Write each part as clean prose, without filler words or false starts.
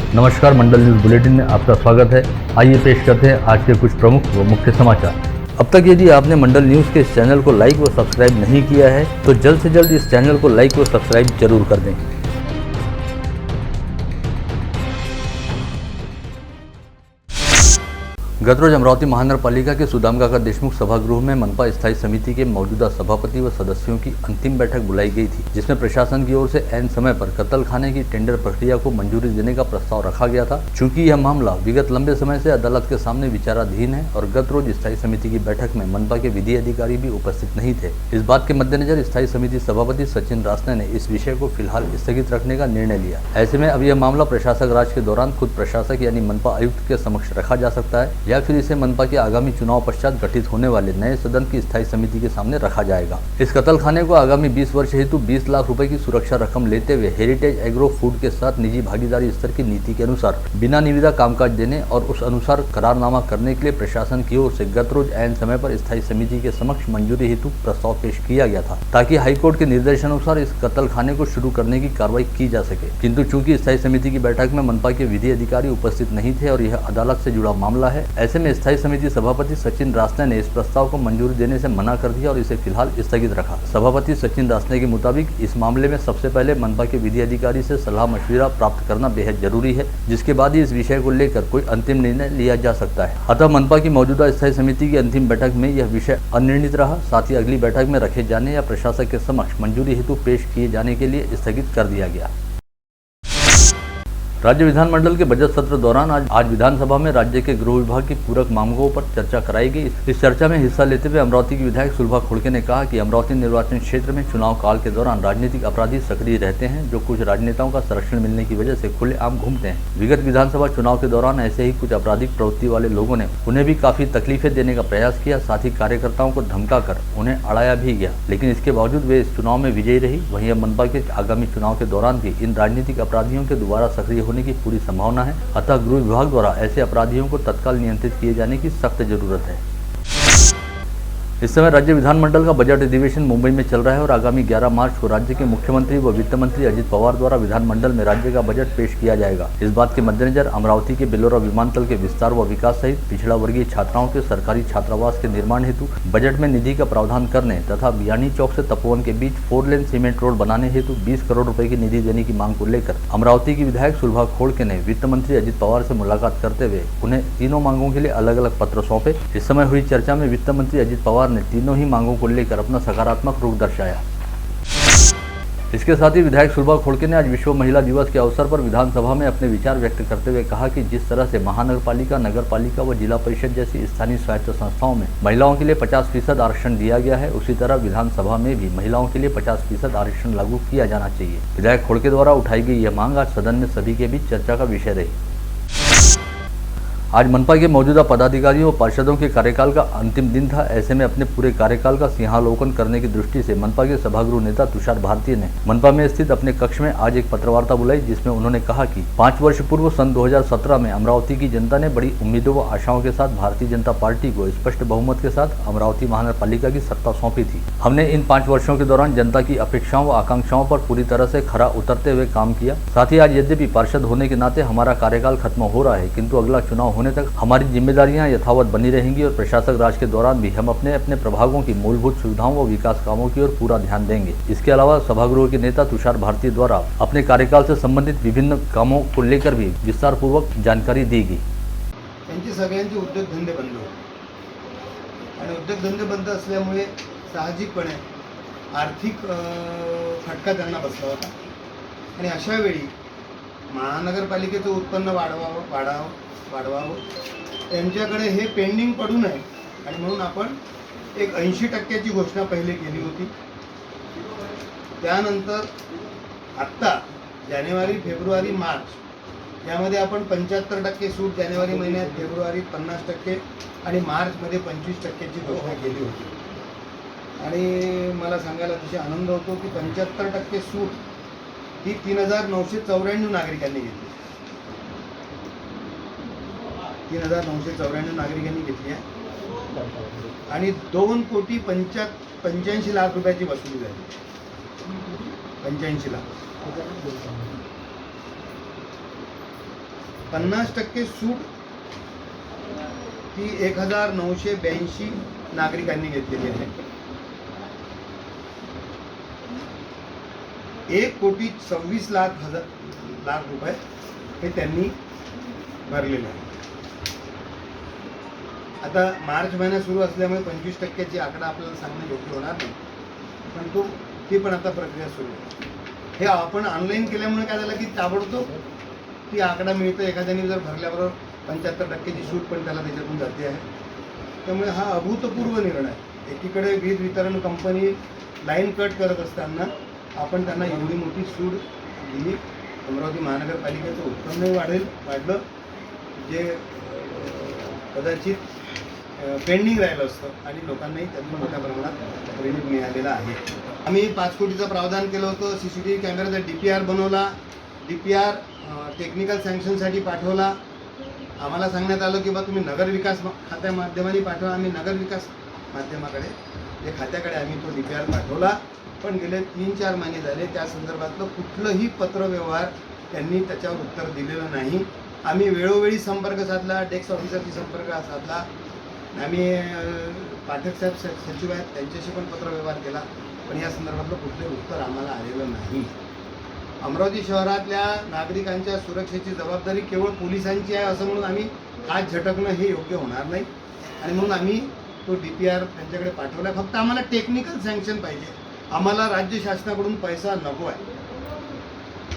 नमस्कार, मंडल news bulletin में आपका स्वागत है। आइए पेश करते हैं आज के कुछ प्रमुख व मुख्य समाचार। अब तक यदि आपने मंडल न्यूज के इस चैनल को लाइक व सब्सक्राइब नहीं किया है तो जल्द से जल्द इस चैनल को लाइक व सब्सक्राइब जरूर कर दें। गत रोज अमरावती महानगर पालिका के सुदामकाका देशमुख सभागृह में मनपा स्थायी समिति के मौजूदा सभापति व सदस्यों की अंतिम बैठक बुलाई गई थी, जिसमें प्रशासन की ओर से ऐन समय पर कत्तलखाने की टेंडर प्रक्रिया को मंजूरी देने का प्रस्ताव रखा गया था। चूंकि यह मामला विगत लंबे समय से अदालत के सामने विचाराधीन है और गत रोज स्थायी समिति की बैठक में मनपा के विधि अधिकारी भी उपस्थित नहीं थे, इस बात के मद्देनजर स्थायी समिति सभापति सचिन रासने ने इस विषय को फिलहाल स्थगित रखने का निर्णय लिया। ऐसे में अब यह मामला प्रशासक राज के दौरान खुद प्रशासक यानी मनपा आयुक्त के समक्ष रखा जा सकता है या फिर इसे मनपा के आगामी चुनाव पश्चात गठित होने वाले नए सदन की स्थायी समिति के सामने रखा जाएगा। इस कत्तलखाने को आगामी 20 वर्ष हेतु 20 लाख रुपए की सुरक्षा रकम लेते हुए हेरिटेज एग्रो फूड के साथ निजी भागीदारी स्तर की नीति के अनुसार बिना निविदा कामकाज देने और उस अनुसार करारनामा करने के लिए प्रशासन की ओर से गत रोज ऐन समय पर स्थायी समिति के समक्ष मंजूरी हेतु प्रस्ताव पेश किया गया था, ताकि हाईकोर्ट के निर्देशानुसार इस कत्तलखाने को शुरू करने की कार्रवाई की जा सके। किंतु चूंकि स्थायी समिति की बैठक में मनपा के विधि अधिकारी उपस्थित नहीं थे और यह अदालत से जुड़ा मामला है, ऐसे में स्थायी समिति सभापति सचिन रासने ने इस प्रस्ताव को मंजूरी देने से मना कर दिया और इसे फिलहाल स्थगित रखा। सभापति सचिन रासने के मुताबिक इस मामले में सबसे पहले मनपा के विधि अधिकारी से सलाह मशविरा प्राप्त करना बेहद जरूरी है, जिसके बाद ही इस विषय को लेकर कोई अंतिम निर्णय लिया जा सकता है। अतः मनपा की मौजूदा स्थायी समिति की अंतिम बैठक में यह विषय अनिर्णित रहा, साथ ही अगली बैठक में रखे जाने या प्रशासक के समक्ष मंजूरी हेतु पेश किए जाने के लिए स्थगित कर दिया गया। राज्य विधानमंडल के बजट सत्र दौरान आज विधानसभा में राज्य के गृह विभाग की पूरक मांगों पर चर्चा कराई गई। इस चर्चा में हिस्सा लेते हुए अमरावती की विधायक सुलभा खोड़के ने कहा कि अमरावती निर्वाचन क्षेत्र में चुनाव काल के दौरान राजनीतिक अपराधी सक्रिय रहते हैं, जो कुछ राजनेताओं का संरक्षण मिलने की वजह से खुलेआम घूमते हैं। विगत विधानसभा चुनाव के दौरान ऐसे ही कुछ आपराधिक प्रवृत्ति वाले लोगों ने उन्हें भी काफी तकलीफें देने का प्रयास किया, साथ ही कार्यकर्ताओं को धमकाकर उन्हें अड़ाया भी गया, लेकिन इसके बावजूद वे इस चुनाव में विजयी रही। वहीं अब मनपा के आगामी चुनाव के दौरान भी इन राजनीतिक अपराधियों के दोबारा सक्रिय होने की पूरी संभावना है। अतः गृह विभाग द्वारा ऐसे अपराधियों को तत्काल नियंत्रित किए जाने की सख्त जरूरत है। इस समय राज्य विधानमंडल का बजट अधिवेशन मुंबई में चल रहा है और आगामी 11 मार्च को राज्य के मुख्यमंत्री व वित्त मंत्री अजित पवार द्वारा विधानमंडल में राज्य का बजट पेश किया जाएगा। इस बात के मद्देनजर अमरावती के बिलोरा विमानतल के विस्तार व विकास सहित पिछड़ा वर्गीय छात्राओं के सरकारी छात्रावास के निर्माण हेतु बजट में निधि का प्रावधान करने तथा बियानी चौक से तपोवन के बीच 4 लेन सीमेंट रोड बनाने हेतु 20 करोड़ रुपए की निधि देने की मांग को लेकर अमरावती की विधायक सुलभा खोड़के ने वित्त मंत्री अजित पवार से मुलाकात करते हुए उन्हें तीनों मांगों के लिए अलग अलग पत्र सौंपे। इस समय हुई चर्चा में वित्त मंत्री अजित पवार ने तीनों ही मांगों को लेकर अपना सकारात्मक रुख दर्शाया। इसके साथ ही विधायक सुलभा खोड़के ने आज विश्व महिला दिवस के अवसर पर विधानसभा में अपने विचार व्यक्त करते हुए कहा कि जिस तरह से महानगरपालिका, नगरपालिका व जिला परिषद जैसी स्थानीय स्वायत्त संस्थाओं में महिलाओं के लिए 50% आरक्षण दिया गया है, उसी तरह विधानसभा में भी महिलाओं के लिए 50% आरक्षण लागू किया जाना चाहिए। विधायक खोड़के द्वारा उठाई गई यह मांग आज सदन में सभी के बीच चर्चा का विषय रही। आज मनपा के मौजूदा पदाधिकारियों और पार्षदों के कार्यकाल का अंतिम दिन था। ऐसे में अपने पूरे कार्यकाल का सिंहावलोकन करने की दृष्टि से मनपा के सभागृह नेता तुषार भारती ने मनपा में स्थित अपने कक्ष में आज एक पत्रवार्ता बुलाई, जिसमें उन्होंने कहा कि 5 वर्ष पूर्व सन 2017 में अमरावती की जनता ने बड़ी उम्मीदों व आशाओं के साथ भारतीय जनता पार्टी को स्पष्ट बहुमत के साथ अमरावती महानगर पालिका की सत्ता सौंपी थी। हमने इन 5 वर्षों के दौरान जनता की अपेक्षाओं व आकांक्षाओं पर पूरी तरह से खरा उतरते हुए काम किया। साथ ही आज यद्यपि पार्षद होने के नाते हमारा कार्यकाल खत्म हो रहा है, किंतु अगला चुनाव होने तक हमारी जिम्मेदारियां यथावत बनी रहेंगी और प्रशासक राज के दौरान भी हम अपने अपने प्रभागों की मूलभूत सुविधाओं व विकास कामों की ओर पूरा ध्यान देंगे। इसके अलावा सभागृह के नेता तुषार भारती द्वारा अपने कार्यकाल से संबंधित विभिन्न कामों को लेकर भी विस्तार पूर्वक जानकारी दी गई। त्यांचे सगळ्यांचे उद्योगधंदे बंद होते आणि उद्योगधंदे बंद असल्यामुळे साहजिकपणे आर्थिक फटका त्यांना बसला होता आणि अशा वेळी महानगरपालिकेचं उत्पन्न वाढवावं त्यांच्याकडे हे पेंडिंग पडू नये आणि म्हणून आपण एक 80% घोषणा पहिले केली होती। त्यानंतर आत्ता जानेवारी, फेब्रुवारी, मार्च यामध्ये आपण 75% सूट जानेवारी महिन्यात, फेब्रुवारी 50% आणि मार्चमध्ये 25%ची घोषणा केली होती। आणि मला सांगायला अतिशय आनंद होतो की 75% सूट ही 3994 नागरिकांनी घेतली। 3994 नागरिकांनी घेतली आहे आणि 2,85 लाख रुपयाची वसुली झाली। 85 लाख 50% सूट ती 1982 नागरिकांनी घेतलेली आहे. 1,26,00,000 रुपये हे त्यांनी भरलेले आहे. आता मार्च महिना सुरू असल्यामुळे 25% आकडा आपल्याला सांगणं योग्य होणार नाही, पण ती पण आता प्रक्रिया सुरू आहे. हे आपण ऑनलाईन केल्यामुळे काय झालं की ताबडतोब ती आकडा मिळतं. एखाद्याने जर भरल्याबरोबर 75% सूट पण त्याला त्याच्यातून जाते आहे. त्यामुळे हा अभूतपूर्व निर्णय. एकीकडे वीज वितरण कंपनी लाईन कट करत असताना आपण त्यांना एवढी मोठी सूट दिली. अमरावती महानगरपालिकेचं उत्पन्नही वाढलं, जे कदाचित पेंडिंग राहिलं असतं आणि लोकांनाही त्यातून मोठ्या प्रमाणात रिलीफ मिळालेला आहे. आम्ही 5 कोटीचं प्रावधान केलं होतं. CCTV कॅमेराचा DPR बनवला. DPR टेक्निकल सँक्शनसाठी पाठवला. आम्हाला सांगण्यात आलं की बा तुम्ही नगरविकास खात्या माध्यमाने पाठवा. आम्ही नगरविकास माध्यमाकडे खात्याकडे आम्ही तो DPR पाठवला. पण गेले 3-4 महिने झाले त्या संदर्भातलं कुठलंही पत्रव्यवहार त्यांनी त्याच्यावर उत्तर दिलेलं नाही. आम्ही वेळोवेळी संपर्क साधला, डेस्क ऑफिसरशी संपर्क साधला, आम्ही पाठक साहेब सचिव आहेत त्यांच्याशी पण पत्रव्यवहार केला, पण या संदर्भातलं कुठलंही उत्तर आम्हाला आलेलं नाही. अमरावती शहरातल्या नागरिकांच्या सुरक्षेची जबाबदारी केवळ पोलिसांची आहे असं म्हणून आम्ही हात झटकणं हे योग्य होणार नाही आणि म्हणून आम्ही तो DPR त्यांच्याकडे पाठवला. फक्त आम्हाला टेक्निकल सँक्शन पाहिजे. आम्हाला राज्य शासनाकडून पैसा नको आहे,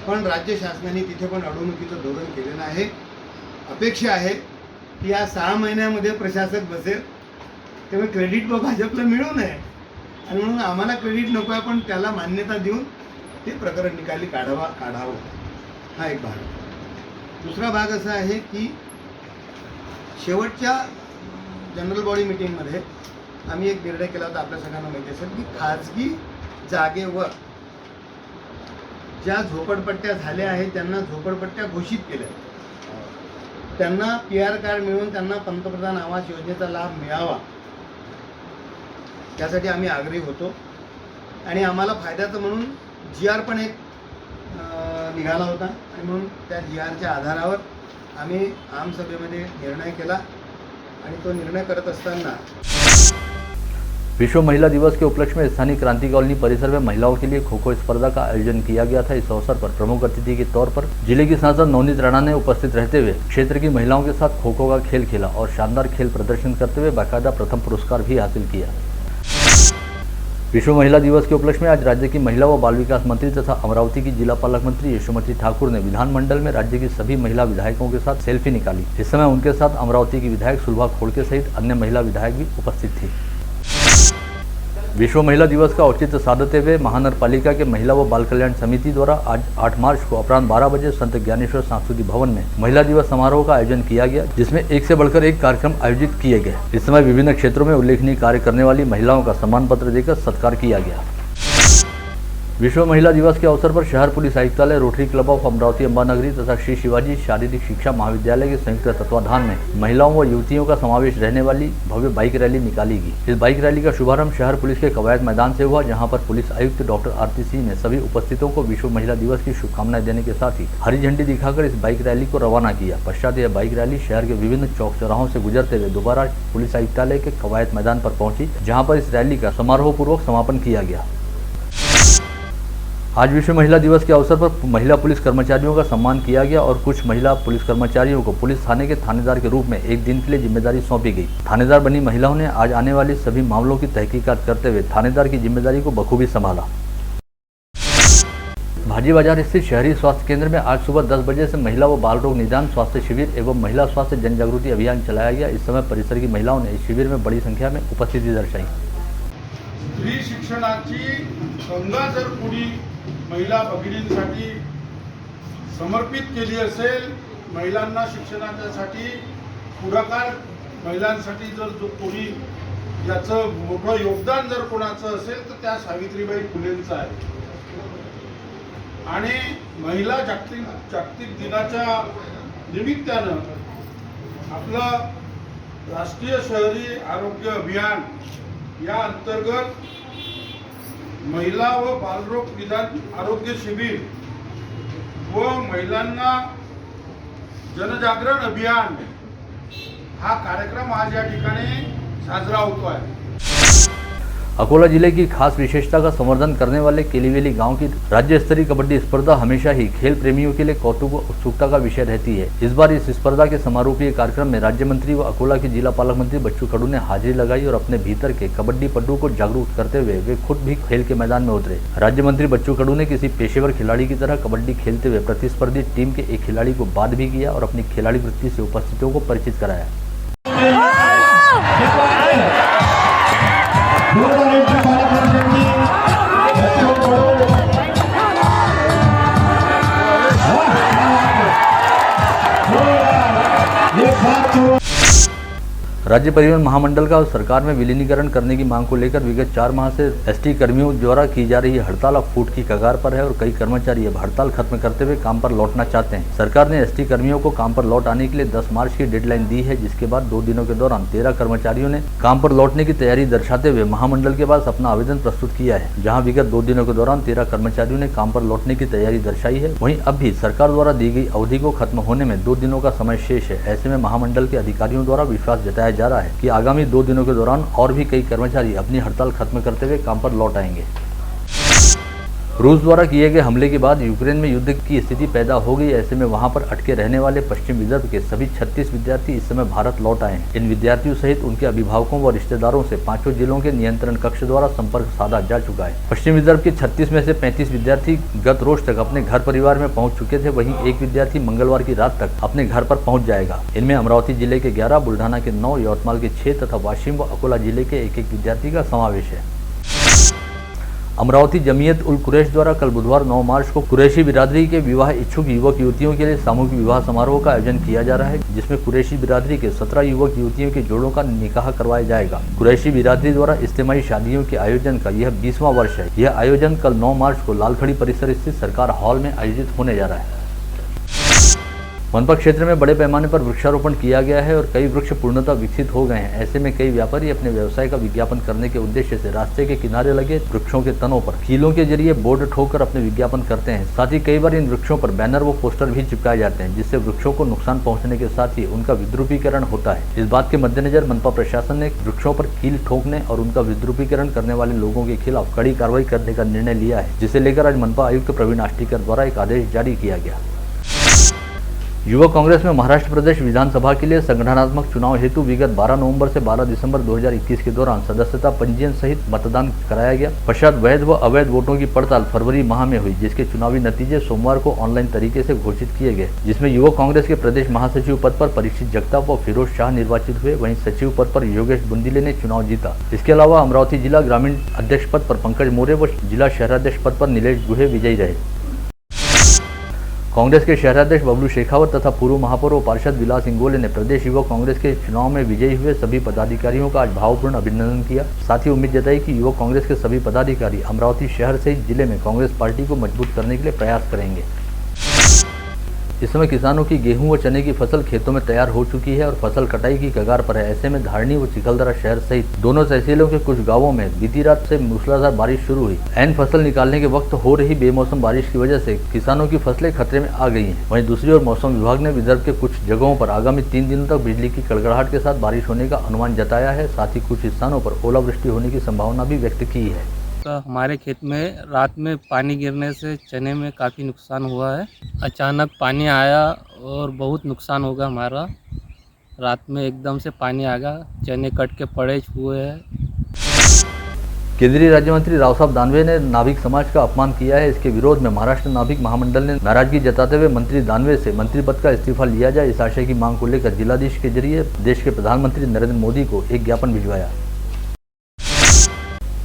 पण राज्य शासनाने तिथे पण अडवणुकीचं धोरण केलेलं आहे. अपेक्षा आहे की या 6 महिन्यामध्ये प्रशासक बसेल, तेव्हा क्रेडिट भाजपला मिळू नये आणि म्हणून आम्हाला क्रेडिट नको आहे, पण त्याला मान्यता देऊन ते प्रकरण निकाली काढावं. हा एक भाग. दुसरा भाग असा आहे की शेवटच्या जनरल बॉडी मीटिंगमध्ये आम्ही एक निर्णय केला होता, आपल्या सगळ्यांना माहिती असेल की खाजगी जागेवर ज्या झोपडपट्ट्या झाल्या आहेत त्यांना झोपडपट्ट्या घोषित केल्या, त्यांना PR कार्ड मिळून त्यांना पंतप्रधान आवास योजनेचा लाभ मिळावा त्यासाठी आम्ही आग्रही होतो. आणि आम्हाला फायद्याचं म्हणून GR पण एक निघाला होता आणि म्हणून त्या GRच्या आधारावर आम्ही आमसभेमध्ये निर्णय केला आणि तो निर्णय करत असताना विश्व महिला दिवस के उपलक्ष्य में स्थानीय क्रांति कॉलोनी परिसर में महिलाओं के लिए खो खो स्पर्धा का आयोजन किया गया था। इस अवसर पर प्रमुख अतिथि के तौर पर जिले की सांसद नवनीत राणा ने उपस्थित रहते हुए क्षेत्र की महिलाओं के साथ खो खो का खेल खेला और शानदार खेल प्रदर्शन करते हुए बाकायदा प्रथम पुरस्कार भी हासिल किया। विश्व महिला दिवस के उपलक्ष्य में आज राज्य की महिला व बाल विकास मंत्री तथा अमरावती की जिला पालक मंत्री यशोमती ठाकुर ने विधानमंडल में राज्य की सभी महिला विधायकों के साथ सेल्फी निकाली। इस समय उनके साथ अमरावती की विधायक सुलभा खोड़के सहित अन्य महिला विधायक भी उपस्थित थी। विश्व महिला दिवस का औचित्य साधते हुए महानगर पालिका के महिला व बाल कल्याण समिति द्वारा आज 8 मार्च को अपराह्न 12 बजे संत ज्ञानेश्वर सांस्कृतिक भवन में महिला दिवस समारोह का आयोजन किया गया, जिसमें एक से बढ़कर एक कार्यक्रम आयोजित किए गए। इस समय विभिन्न क्षेत्रों में उल्लेखनीय कार्य करने वाली महिलाओं का सम्मान पत्र देकर सत्कार किया गया। विश्व महिला दिवस के अवसर पर शहर पुलिस आयुक्तालय, rotary club of Amravati Ambanagari तथा श्री शिवाजी शारीरिक शिक्षा महाविद्यालय के संयुक्त तत्वाधान में महिलाओं व युवतियों का समावेश रहने वाली भव्य बाइक रैली निकाली गई। इस बाइक रैली का शुभारंभ शहर पुलिस के कवायद मैदान से हुआ, जहां पर पुलिस आयुक्त डॉक्टर आरती सिंह ने सभी उपस्थितों को विश्व महिला दिवस की शुभकामनाएं देने के साथ ही हरी झंडी दिखाकर इस बाइक रैली को रवाना किया। पश्चात यह बाइक रैली शहर के विभिन्न चौक चौराहों से गुजरते हुए दोबारा पुलिस आयुक्तालय के कवायद मैदान पर पहुंची, जहाँ पर इस रैली का समारोह पूर्वक समापन किया गया। आज विश्व महिला दिवस के अवसर पर महिला पुलिस कर्मचारियों का सम्मान किया गया और कुछ महिला पुलिस कर्मचारियों को पुलिस थाने के थानेदार के रूप में एक दिन के लिए जिम्मेदारी सौंपी गई। थानेदार बनी महिलाओं ने आज आने वाली सभी मामलों की तहकीकात करते हुए थानेदार की जिम्मेदारी को बखूबी संभाला। भाजी बाजार स्थित शहरी स्वास्थ्य केंद्र में आज सुबह 10 बजे से महिला व बाल रोग निदान स्वास्थ्य शिविर एवं महिला स्वास्थ्य जन जागृति अभियान चलाया गया। इस समय परिसर की महिलाओं ने इस शिविर में बड़ी संख्या में उपस्थिति दर्शाई। स्त्री शिक्षणाची गंगा जर कोणी महिला भगिनींसाठी समर्पित केली असेल, महिलांना शिक्षणासाठी पुढाकार महिलांसाठी जर जो कोणी याचं मोठं योगदान जर कोणाचं असेल तर त्या सावित्रीबाई फुलेंचं आहे। आणि महिला जागतिक दिनाच्या निमित्तानं आपलं राष्ट्रीय शहरी आरोग्य अभियान या अंतर्गत महिला व बालरोग निदान आरोग्य शिबिर व महिलांना जनजागरण अभियान हा कार्यक्रम आज या ठिकाणी साजरा होतो आहे। अकोला जिले की खास विशेषता का संवर्धन करने वाले केलीवेली गांव की राज्य स्तरीय कबड्डी स्पर्धा हमेशा ही खेल प्रेमियों के लिए कौतुक व उत्सुकता का विषय रहती है। इस बार इस स्पर्धा के समारोहीय कार्यक्रम में राज्य मंत्री व अकोला के जिला पालक मंत्री बच्चू कडू ने हाजिरी लगाई और अपने भीतर के कबड्डी पटु को जागरूक करते हुए वे खुद भी खेल के मैदान में उतरे। राज्य मंत्री बच्चू कडू ने किसी पेशेवर खिलाड़ी की तरह कबड्डी खेलते हुए प्रतिस्पर्धी टीम के एक खिलाड़ी को बात भी किया और अपनी खिलाड़ी वृत्ति से उपस्थितों को परिचित कराया। राज्य परिवहन महामंडल का सरकार में विलीनीकरण करने की मांग को लेकर विगत 4 माह से एसटी कर्मियों द्वारा की जा रही हड़ताल अब फूट की कगार पर है और कई कर्मचारी अब हड़ताल खत्म करते हुए काम पर लौटना चाहते हैं। सरकार ने एसटी कर्मियों को काम पर लौट आने के लिए 10 मार्च की डेडलाइन दी है, जिसके बाद 2 दिनों के दौरान 13 कर्मचारियों ने काम पर लौटने की तैयारी दर्शाते हुए महामंडल के पास अपना आवेदन प्रस्तुत किया है। जहाँ विगत 2 दिनों के दौरान 13 कर्मचारियों ने काम पर लौटने की तैयारी दर्शाई है, वहीं अब भी सरकार द्वारा दी गई अवधि को खत्म होने में 2 दिनों का समय शेष है। ऐसे में महामंडल के अधिकारियों द्वारा विश्वास जताया जा रहा है कि आगामी 2 दिनों के दौरान और भी कई कर्मचारी अपनी हड़ताल खत्म करते हुए काम पर लौट आएंगे। रूस द्वारा किए गए हमले के बाद यूक्रेन में युद्ध की स्थिति पैदा हो गई। ऐसे में वहां पर अटके रहने वाले पश्चिम विदर्भ के सभी 36 विद्यार्थी इस समय भारत लौट आए हैं। इन विद्यार्थियों सहित उनके अभिभावकों व रिश्तेदारों से 5 जिलों के नियंत्रण कक्ष द्वारा संपर्क साधा जा चुका है। पश्चिम विदर्भ के 36 में से 35 विद्यार्थी गत रोज तक अपने घर परिवार में पहुंच चुके थे, वहीं एक विद्यार्थी मंगलवार की रात तक अपने घर पर पहुंच जाएगा। इनमें अमरावती जिले के 11, बुल्ढाना के 9, यवतमाल के 6 तथा वाशिम व अकोला जिले के एक विद्यार्थी का समावेश है। अमरावती जमीयत उल कुरैश द्वारा कल बुधवार 9 मार्च को कुरैशी बिरादरी के विवाह इच्छुक युवक युवतियों के लिए सामूहिक विवाह समारोह का आयोजन किया जा रहा है, जिसमें कुरैशी बिरादरी के 17 युवक युवतियों के जोड़ों का निकाह करवाया जाएगा। कुरैशी बिरादरी द्वारा इज्तिमाई शादियों के आयोजन का यह 20वां वर्ष है। यह आयोजन कल 9 मार्च को लालखड़ी परिसर स्थित सरकार हॉल में आयोजित होने जा रहा है। मनपा क्षेत्र में बड़े पैमाने पर वृक्षारोपण किया गया है और कई वृक्ष पूर्णतः विकसित हो गए हैं। ऐसे में कई व्यापारी अपने व्यवसाय का विज्ञापन करने के उद्देश्य से रास्ते के किनारे लगे वृक्षों के तनों पर कीलों के जरिए बोर्ड ठोककर अपने विज्ञापन करते हैं। साथ ही कई बार इन वृक्षों पर बैनर व पोस्टर भी चिपकाए जाते हैं, जिससे वृक्षों को नुकसान पहुंचने के साथ ही उनका विद्रुपीकरण होता है। इस बात के मद्देनजर मनपा प्रशासन ने वृक्षों पर कील ठोकने और उनका विद्रुपीकरण करने वाले लोगों के खिलाफ कड़ी कार्रवाई करने का निर्णय लिया है, जिसे लेकर आज मनपा आयुक्त प्रवीण आष्टीकर द्वारा एक आदेश जारी किया गया। युवक कांग्रेस में महाराष्ट्र प्रदेश विधानसभा के लिए संगठनात्मक चुनाव हेतु विगत 12 नवंबर से 12 दिसंबर 2021 के दौरान सदस्यता पंजीयन सहित मतदान कराया गया। पश्चात वैध व अवैध वोटों की पड़ताल फरवरी माह में हुई, जिसके चुनावी नतीजे सोमवार को ऑनलाइन तरीके से घोषित किए गए, जिसमें युवक कांग्रेस के प्रदेश महासचिव पद पर परीक्षित जगताप व फिरोज शाह निर्वाचित हुए। वहीं सचिव पद पर योगेश बुंदिले ने चुनाव जीता। इसके अलावा अमरावती जिला ग्रामीण अध्यक्ष पद पर पंकज मोरे व जिला शहराध्यक्ष पद पर नीलेश गुहे विजयी रहे। कांग्रेस के शहराध्यक्ष बबलू शेखावत तथा पूर्व महापौर व पार्षद विलास इंगोले ने प्रदेश युवक कांग्रेस के चुनाव में विजयी हुए सभी पदाधिकारियों का आज भावपूर्ण अभिनंदन किया। साथ ही उम्मीद जताई कि युवक कांग्रेस के सभी पदाधिकारी अमरावती शहर सहित जिले में कांग्रेस पार्टी को मजबूत करने के लिए प्रयास करेंगे। इस समय किसानों की गेहूं व चने की फसल खेतों में तैयार हो चुकी है और फसल कटाई की कगार पर है। ऐसे में धारणी व चिखलदरा शहर सहित दोनों तहसीलों के कुछ गांवों में बीती रात से मूसलाधार बारिश शुरू हुई। ऐन फसल निकालने के वक्त हो रही बेमौसम बारिश की वजह से किसानों की फसलें खतरे में आ गई हैं। वहीं दूसरी ओर मौसम विभाग ने विदर्भ के कुछ जगहों पर आगामी 3 दिनों तक बिजली की कड़कड़ाहट के साथ बारिश होने का अनुमान जताया है। साथ ही कुछ स्थानों पर ओलावृष्टि होने की संभावना भी व्यक्त की है। तो हमारे खेत में रात में पानी गिरने से चने में काफ़ी नुकसान हुआ है। अचानक पानी आया और बहुत नुकसान होगा हमारा। रात में एकदम से पानी आ गया, चने कट के पड़े हुए हैं। केंद्रीय राज्य मंत्री राव साहब दानवे ने नाभिक समाज का अपमान किया है। इसके विरोध में महाराष्ट्र नाभिक महामंडल ने नाराजगी जताते हुए मंत्री दानवे से मंत्री पद का इस्तीफा लिया जाए, इस आशय की मांग को लेकर जिलाधीश के जरिए देश के प्रधानमंत्री नरेंद्र मोदी को एक ज्ञापन भिजवाया।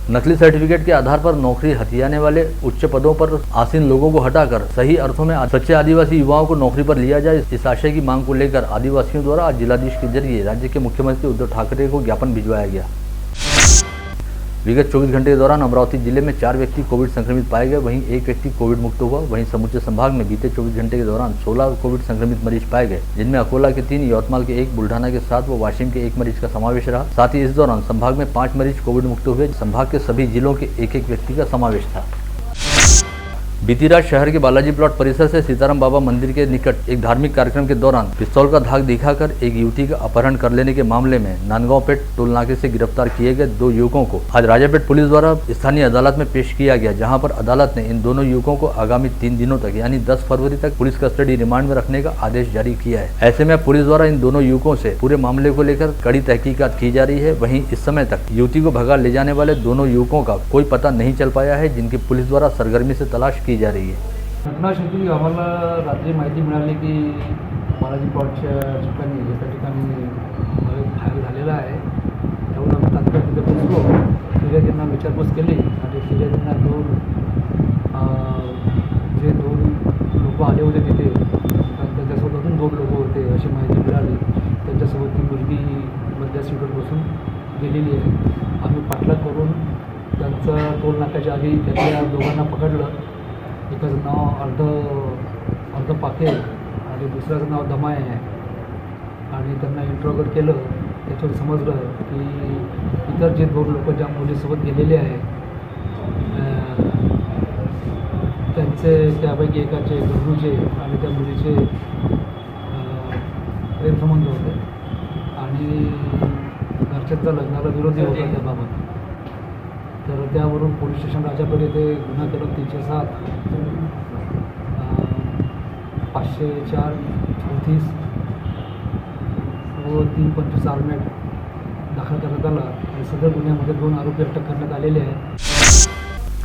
नकली सर्टिफिकेट के आधार पर नौकरी हथियाने वाले उच्च पदों पर आसीन लोगों को हटाकर सही अर्थों में सच्चे आदिवासी युवाओं को नौकरी पर लिया जाए, इस आशय की मांग को लेकर आदिवासियों द्वारा आज जिलाधीश के जरिए राज्य के मुख्यमंत्री उद्धव ठाकरे को ज्ञापन भिजवाया गया। विगत 24 घंटे के दौरान अमरावती जिले में 4 व्यक्ति कोविड संक्रमित पाए गए, वहीं 1 व्यक्ति कोविड मुक्त हुआ। वहीं समूचे संभाग में बीते 24 घंटे के दौरान 16 कोविड संक्रमित मरीज पाए गए, जिनमें अकोला के 3, यवतमाल के 1, बुल्ढाना के 7 व वाशिम के 1 मरीज का समावेश रहा। साथ ही इस दौरान संभाग में 5 मरीज कोविड मुक्त हुए। संभाग के सभी जिलों के 1-1 व्यक्ति का समावेश था। बीती रात शहर के बालाजी प्लॉट परिसर से सीताराम बाबा मंदिर के निकट एक धार्मिक कार्यक्रम के दौरान पिस्तौल का धाक दिखाकर एक युवती का अपहरण कर लेने के मामले में नांदगांव पेट टोल नाके से गिरफ्तार किए गए 2 युवकों को आज राजापेट पुलिस द्वारा स्थानीय अदालत में पेश किया गया, जहां पर अदालत ने इन दोनों युवकों को आगामी 3 दिनों तक यानी 10 फरवरी तक पुलिस कस्टडी रिमांड में रखने का आदेश जारी किया है। ऐसे में पुलिस द्वारा इन दोनों युवकों से पूरे मामले को लेकर कड़ी तहकीकात की जा रही है। वहीं इस समय तक युवती को भगा ले जाने वाले दोनों युवकों का कोई पता नहीं चल पाया है, जिनकी पुलिस द्वारा सरगर्मी से तलाश की जा रही है। घटनास्थळी आम्हाला रात्री माहिती मिळाली की बालाजी प्लॉटच्या ठिकाणी एका ठिकाणी फायर झालेला आहे। त्यामुळे आम्ही तात्काळ तिथे पोहोचलो, फिर्यादींना विचारपूस केली आणि फिर्यादींना जे 2 लोक आले होते तिथे त्यांच्यासोबत अजून 2 लोक होते अशी माहिती मिळाली। त्यांच्यासोबत ती मुलगी मधल्या सीटवर बसून गेलेली आहे। आम्ही पाठलाग करून त्यांचं टोल नाक्याच्या आधी त्यातल्या दोघांना पकडलं। एकाचं नाव अर्ध पाके आणि दुसऱ्याचं नाव दमाय आहे आणि त्यांना इंट्रोगेट केलं। त्याच्यावर समजलं की इतर जे 2 लोक ज्या मुलीसोबत गेलेले आहे त्यांचे त्यापैकी एकाचे गरुचे आणि त्या मुलीचे प्रेमसंबंध होते आणि घरच्यांचा लग्नाला विरोधी होता त्याबाबत। तर त्यावरून पोलीस स्टेशन राजापेठ येथे गुन्हा क्रमांक 307 504 34 व 325 आर्मेट दाखल करण्यात आला आणि सदर गुन्ह्यामध्ये 2 आरोपी अटक करण्यात आलेले आहेत।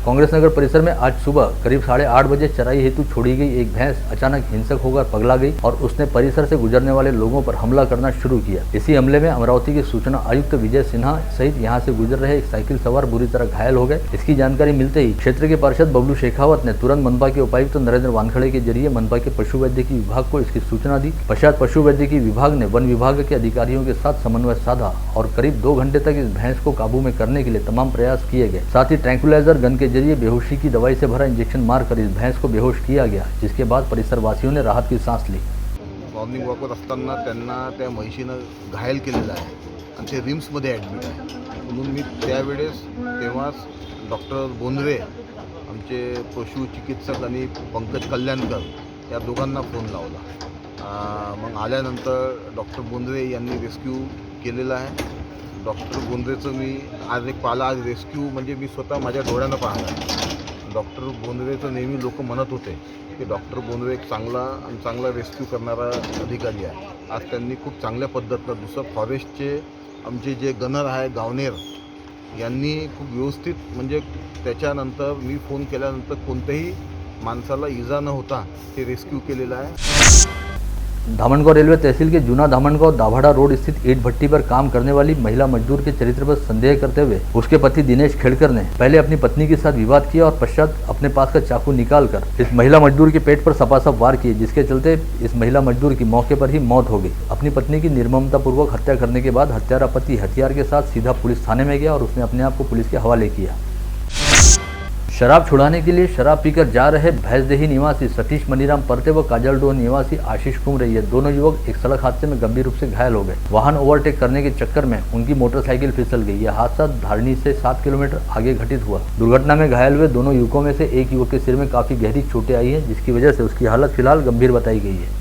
कांग्रेस नगर परिसर में आज सुबह करीब 8:30 बजे चराई हेतु छोड़ी गई एक भैंस अचानक हिंसक होकर पगला गई और उसने परिसर से गुजरने वाले लोगों पर हमला करना शुरू किया। इसी हमले में अमरावती के सूचना आयुक्त विजय सिन्हा सहित यहां से गुजर रहे एक साइकिल सवार बुरी तरह घायल हो गए। इसकी जानकारी मिलते ही क्षेत्र के पार्षद बबलू शेखावत ने तुरंत मनपा के उपायुक्त नरेंद्र वानखड़े के जरिए मनपा के पशु वैद्यकीय विभाग को इसकी सूचना दी। पश्चात पशु वैद्यकीय विभाग ने वन विभाग के अधिकारियों के साथ समन्वय साधा और करीब 2 घंटे तक इस भैंस को काबू में करने के लिए तमाम प्रयास किए गए। साथ ही ट्रैंकुलाइजर गन के जरिए बेहोशी की दवाई से भरा इंजेक्शन मारकर इस भैंस को बेहोश किया गया, जिसके बाद परिसरवासियों ने राहत की सांस ली। मॉर्निंग वॉकवर असताना त्यांना त्या म्हैशीनं घायल केलेलं आहे आणि ते रिम्समध्ये ॲडमिट आहे। म्हणून मी त्यावेळेस तेव्हाच डॉक्टर बोंद्रे आमचे पशु चिकित्सक आणि पंकज कल्याणकर या दोघांना फोन लावला। मग आल्यानंतर डॉक्टर बोंद्रे यांनी रेस्क्यू केलेला आहे। डॉक्टर बोंद्रेचं मी आज रेस्क्यू म्हणजे मी स्वतः माझ्या डोळ्यानं पाहिलं आहे। डॉक्टर बोंद्रेचं नेहमी लोक म्हणत होते की डॉक्टर बोंद्रे एक चांगला रेस्क्यू करणारा अधिकारी आहे। आज त्यांनी खूप चांगल्या पद्धतीनं दुसरं फॉरेस्टचे आमचे जे गनर आहे गावनेर यांनी खूप व्यवस्थित म्हणजे त्याच्यानंतर मी फोन केल्यानंतर कोणत्याही माणसाला इजा न होता ते रेस्क्यू केलेलं आहे। धामनगांव रेलवे तहसील के जूना धामनगांव दाभाड़ा रोड स्थित ईंट भट्टी पर काम करने वाली महिला मजदूर के चरित्र पर संदेह करते हुए उसके पति दिनेश खेड़कर ने पहले अपनी पत्नी के साथ विवाद किया और पश्चात अपने पास का चाकू निकालकर इस महिला मजदूर के पेट पर सपासप वार किए, जिसके चलते इस महिला मजदूर की मौके पर ही मौत हो गई। अपनी पत्नी की निर्ममतापूर्वक हत्या करने के बाद हत्यारा पति हथियार के साथ सीधा पुलिस थाने में गया और उसने अपने आप को पुलिस के हवाले किया। शराब छुड़ाने के लिए शराब पीकर जा रहे भैंसदेही निवासी सतीश मनीराम परते व काजलडोह निवासी आशीष कुमरे ये दोनों युवक एक सड़क हादसे में गंभीर रूप से घायल हो गए। वाहन ओवरटेक करने के चक्कर में उनकी मोटरसाइकिल फिसल गई। यह हादसा धारनी से 7 किलोमीटर आगे घटित हुआ। दुर्घटना में घायल हुए दोनों युवकों में से एक युवक के सिर में काफी गहरी चोटें आई हैं, जिसकी वजह से उसकी हालत फिलहाल गंभीर बताई गई है।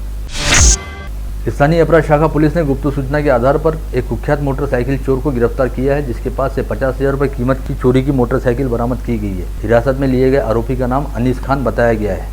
स्थानीय अपराध शाखा पुलिस ने गुप्त सूचना के आधार पर एक कुख्यात मोटरसाइकिल चोर को गिरफ्तार किया है, जिसके पास से 50,000 रुपये कीमत की चोरी की मोटरसाइकिल बरामद की गई है। हिरासत में लिए गए आरोपी का नाम अनीस खान बताया गया है।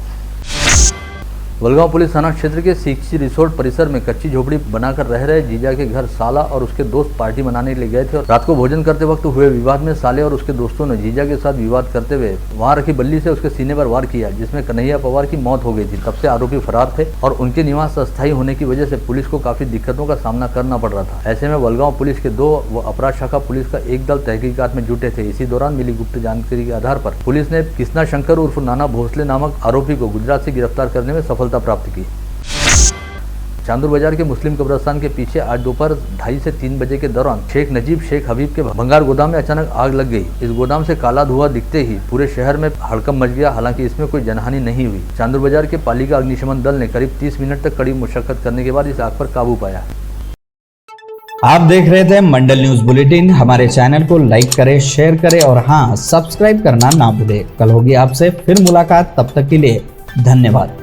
वलगांव पुलिस थाना क्षेत्र के सीखसी रिसोर्ट परिसर में कच्ची झोपड़ी बनाकर रह रहे जीजा के घर साला और उसके दोस्त पार्टी मनाने के लिए गए थे और रात को भोजन करते वक्त हुए विवाद में साले और उसके दोस्तों ने जीजा के साथ विवाद करते हुए वहां रखी बल्ली से उसके सीने पर वार किया, जिसमें कन्हैया पवार की मौत हो गई थी। तब से आरोपी फरार थे और उनके निवास अस्थायी होने की वजह से पुलिस को काफी दिक्कतों का सामना करना पड़ रहा था। ऐसे में वलगांव पुलिस के 2 व अपराध शाखा पुलिस का एक दल तहकीकात में जुटे थे। इसी दौरान मिली गुप्त जानकारी के आधार पर पुलिस ने कृष्णा शंकर उर्फ नाना भोसले नामक आरोपी को गुजरात से गिरफ्तार करने में सफलता प्राप्त की। चांदूर बाजार के मुस्लिम कब्रिस्तान के पीछे आज दोपहर 2:30 से 3 बजे के दौरान शेख नजीब शेख हबीब के भंगार गोदाम में अचानक आग लग गई। इस गोदाम से काला धुआं दिखते ही पूरे शहर में हड़कंप मच गया। हालांकि इसमें कोई जनहानि नहीं हुई। चांदूर बाजार के पालिका अग्निशमन दल ने करीब 30 मिनट तक कड़ी मशक्कत करने के बाद इस आग पर काबू पाया। आप देख रहे थे मंडल न्यूज बुलेटिन। हमारे चैनल को लाइक करें, शेयर करें और हाँ, सब्सक्राइब करना ना भूलें। कल होगी आपसे फिर मुलाकात, तब तक के लिए धन्यवाद।